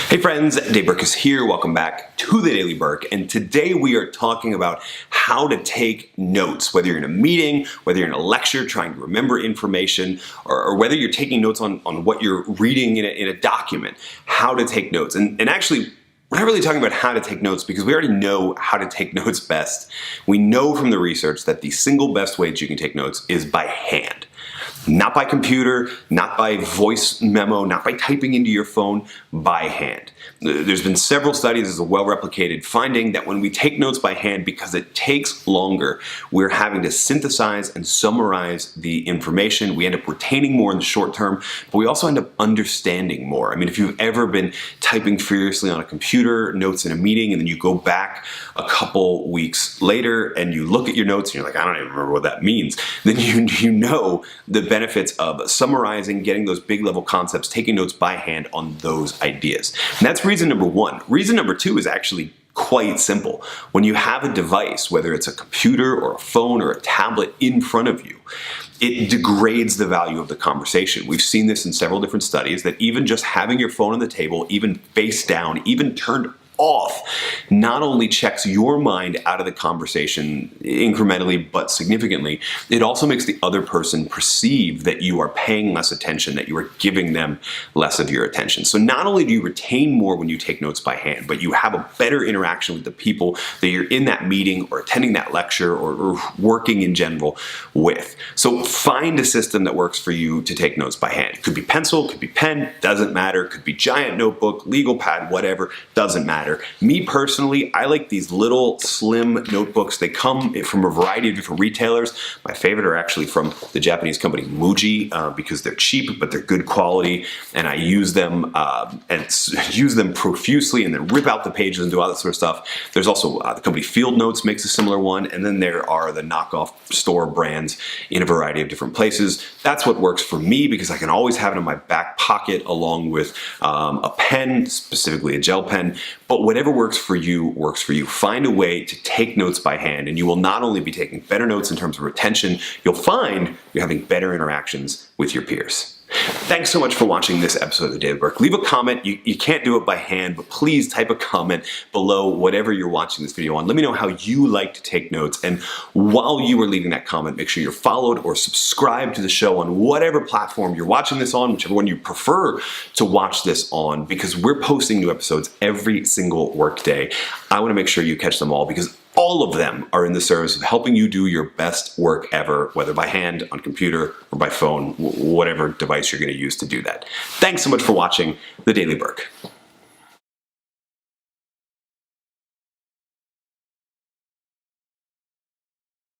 Hey friends, Dave Burkus here. Welcome back to the Daily Burk. And today we are talking about how to take notes, whether you're in a meeting, whether you're in a lecture trying to remember information, or whether you're taking notes on what you're reading in a document, how to take notes. And actually, we're not really talking about how to take notes because we already know how to take notes best. We know from the research that the single best way that you can take notes is by hand. Not by computer, not by voice memo, not by typing into your phone, by hand. There's been several studies, this is a well-replicated finding, that when we take notes by hand, because it takes longer, we're having to synthesize and summarize the information. We end up retaining more in the short term, but we also end up understanding more. I mean, if you've ever been typing furiously on a computer, notes in a meeting, and then you go back a couple weeks later and you look at your notes and you're like, I don't even remember what that means, then you know the benefits of summarizing, getting those big level concepts, taking notes by hand on those ideas. And that's reason number one. Reason number two is actually quite simple. When you have a device, whether it's a computer or a phone or a tablet in front of you, it degrades the value of the conversation. We've seen this in several different studies that even just having your phone on the table, even face down, even turned off, not only checks your mind out of the conversation incrementally but significantly, it also makes the other person perceive that you are paying less attention, that you are giving them less of your attention. So not only do you retain more when you take notes by hand, but you have a better interaction with the people that you're in that meeting or attending that lecture or working in general with. So find a system that works for you to take notes by hand. It could be pencil, could be pen, doesn't matter. It could be giant notebook, legal pad, whatever, doesn't matter. Me personally, I like these little slim notebooks. They come from a variety of different retailers. My favorite are actually from the Japanese company Muji because they're cheap, but they're good quality. And I use them profusely and then rip out the pages and do all that sort of stuff. There's also the company Field Notes makes a similar one. And then there are the knockoff store brands in a variety of different places. That's what works for me because I can always have it in my back pocket along with a pen, specifically a gel pen. But whatever works for you, works for you. Find a way to take notes by hand, and you will not only be taking better notes in terms of retention, you'll find you're having better interactions with your peers. Thanks so much for watching this episode of the Daily Burk. Leave a comment. You can't do it by hand, but please type a comment below whatever you're watching this video on. Let me know how you like to take notes. And while you are leaving that comment, make sure you're followed or subscribed to the show on whatever platform you're watching this on, whichever one you prefer to watch this on, because we're posting new episodes every single workday. I want to make sure you catch them all because all of them are in the service of helping you do your best work ever, whether by hand, on computer, or by phone, whatever device you're going to use to do that. Thanks so much for watching the Daily Burk.